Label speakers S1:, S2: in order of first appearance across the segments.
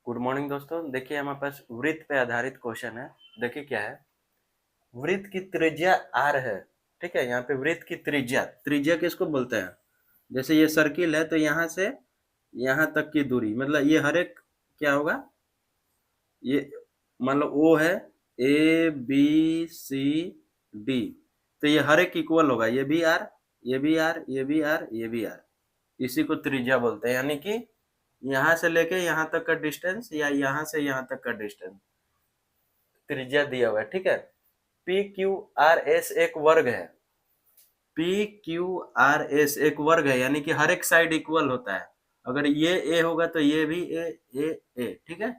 S1: Good morning दोस्तों। देखिए हमारे पास वृत्त पे आधारित क्वेश्चन है। देखिए क्या है, वृत्त की त्रिज्या r है। ठीक है, यहाँ पे वृत्त की त्रिज्या त्रिज्या किसको बोलते हैं? जैसे ये सर्किल है तो यहाँ से यहाँ तक की दूरी, मतलब ये हर एक क्या होगा, ये मान लो O है, A B C D, तो ये हर एक इक्वल होगा, ये भी r, ये भी r, ये भी r, ये भी r। इसी को त्रिज्या बोलते हैं, यानी कि यहाँ से लेके यहाँ तक का डिस्टेंस या यहाँ से यहाँ तक का डिस्टेंस त्रिज्या दिया हुआ है। ठीक है, पी क्यू आर एस एक वर्ग है। पी क्यू आर एस एक वर्ग है, यानी कि हर एक साइड इक्वल होता है। अगर ये ए होगा तो ये भी ए ए ए। ठीक है,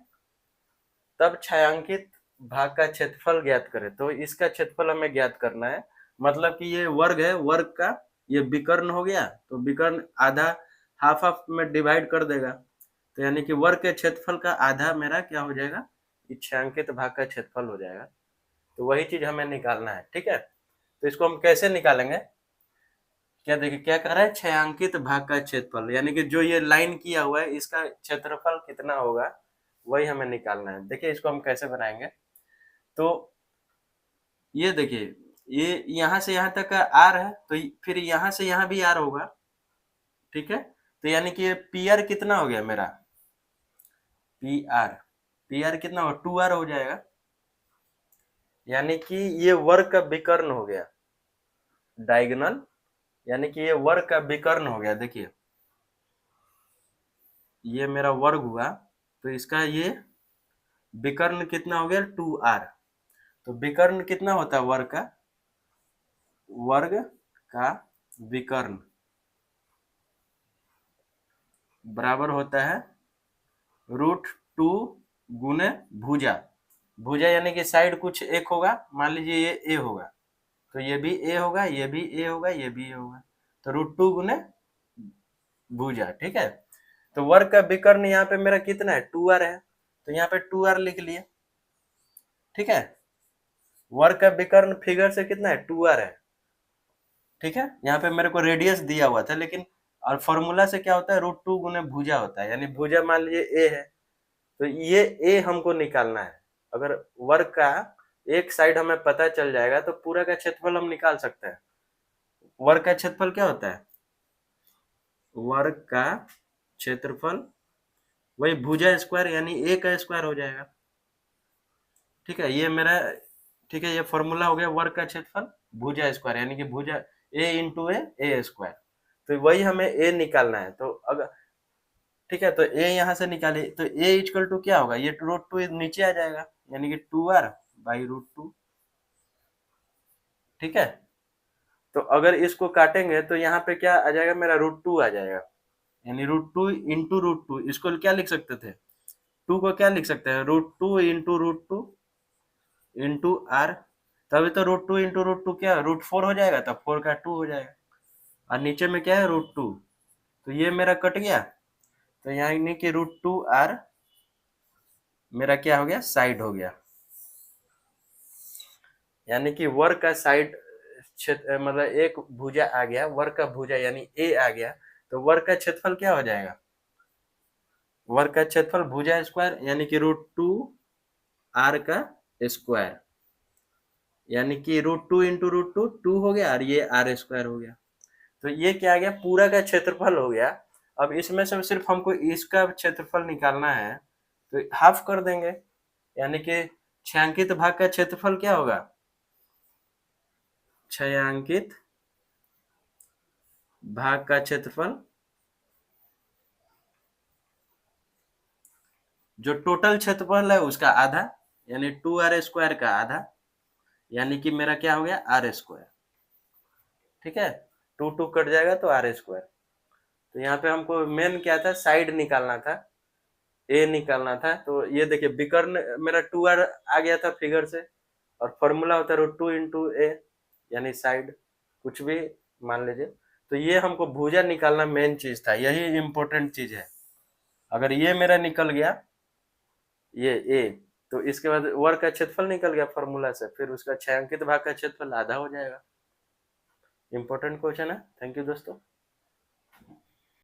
S1: तब छायांकित भाग का क्षेत्रफल ज्ञात करें। तो इसका क्षेत्रफल हमें ज्ञात करना है, मतलब कि ये वर्ग है, वर्ग का ये विकर्ण हो गया तो विकर्ण आधा हाफ हाफ में डिवाइड कर देगा, तो यानी कि वर्ग के क्षेत्रफल का आधा मेरा क्या हो जाएगा, छायांकित भाग का क्षेत्रफल हो जाएगा। तो वही चीज हमें निकालना है। ठीक है, तो इसको हम कैसे निकालेंगे? क्या देखिए क्या कह रहा है, छायांकित भाग का क्षेत्रफल, यानी कि जो ये लाइन किया हुआ है इसका क्षेत्रफल कितना होगा, वही हमें निकालना है। देखिए इसको हम कैसे बनाएंगे, तो ये देखिए ये यहाँ से यहाँ तक का आर है, तो फिर यहाँ से यहाँ भी आर होगा। ठीक है, तो यानी कि ये पी आर कितना हो गया मेरा, पी आर कितना हो, 2r हो जाएगा। यानी कि ये वर्ग का विकर्ण हो गया, डायगोनल, यानी कि ये वर्ग का विकर्ण हो गया। देखिए ये मेरा वर्ग हुआ, तो इसका ये विकर्ण कितना हो गया, 2r। तो विकर्ण कितना होता है वर्ग का, वर्ग का विकर्ण बराबर होता है √2 गुने भुजा। भुजा यानी कि साइड कुछ एक होगा, मान लीजिए ये ए होगा, तो ये भी ए होगा, ये भी ए होगा, ये भी ए होगा, तो √2 गुने भुजा। ठीक है, तो वर्ग का विकर्ण यहाँ पे मेरा कितना है, 2r है, तो यहाँ पे 2r लिख लिए। ठीक है, वर्ग का विकर्ण फिगर से कितना है, 2r है। ठीक है, यहाँ पे मेरे को रेडियस दिया हुआ था, लेकिन और फॉर्मूला से क्या होता है, √2 गुने भुजा होता है, यानी भुजा मान लीजिए ए है, तो ये ए हमको निकालना है। अगर वर्ग का एक साइड हमें पता चल जाएगा तो पूरा का क्षेत्रफल हम निकाल सकते हैं। वर्ग का क्षेत्रफल क्या होता है, वर्ग का क्षेत्रफल वही भुजा स्क्वायर, यानी ए का स्क्वायर हो जाएगा। ठीक है, ये मेरा, ठीक है, ये फॉर्मूला हो गया वर्ग का क्षेत्रफल भुजा स्क्वायर, यानी कि भुजा ए इंटू ए स्क्वायर। तो वही हमें ए निकालना है। तो अगर ठीक है, तो ए यहाँ से निकाले तो ए इक्वल टू क्या होगा, ये √2 नीचे आ जाएगा, यानी कि 2r बाई √2। ठीक है, तो अगर इसको काटेंगे तो यहाँ पे क्या आ जाएगा, मेरा √2 आ जाएगा, यानी √2 इंटू √2। इसको क्या लिख सकते थे, टू को क्या लिख सकते हैं, √2 इंटू √2 इंटू आर। तभी तो √2 इंटू √2 क्या, √4 हो जाएगा, तब 4 का 2 हो जाएगा, और नीचे में क्या है, √2। तो ये मेरा कट गया, तो यानी कि √2r मेरा क्या हो गया, साइड हो गया, यानी कि वर्ग का साइड क्षेत्र, मतलब एक भुजा आ गया, वर्ग का भुजा यानी ए आ गया, तो वर्ग का क्षेत्रफल क्या हो जाएगा, वर्ग का क्षेत्रफल भुजा स्क्वायर, यानी कि √2 r का स्क्वायर, यानी कि √2 इंटू √2 2 हो गया, और ये r स्क्वायर हो गया। तो ये क्या आ गया, पूरा का क्षेत्रफल हो गया। अब इसमें से सिर्फ हमको इसका क्षेत्रफल निकालना है, तो हाफ कर देंगे, यानी कि छायांकित भाग का क्षेत्रफल क्या होगा, छायांकित भाग का क्षेत्रफल जो टोटल क्षेत्रफल है उसका आधा, यानी 2r स्क्वायर का आधा, यानी कि मेरा क्या हो गया, r स्क्वायर। ठीक है, 2 2 कट जाएगा तो r स्क्वायर। तो यहाँ पे हमको मेन क्या था, साइड निकालना था, ए निकालना था। तो ये देखिए विकर्ण मेरा 2r आ गया था फिगर से, और फॉर्मूला होता है √2 इंटू ए, यानी साइड कुछ भी मान लीजिए। तो ये हमको भुजा निकालना मेन चीज था, यही इंपॉर्टेंट चीज है। अगर ये मेरा निकल गया, ये ए, तो इसके बाद वर्ग का क्षेत्रफल निकल गया फॉर्मूला से, फिर उसका छायांकित भाग का क्षेत्रफल आधा हो जाएगा। इंपॉर्टेंट क्वेश्चन है। थैंक यू दोस्तों।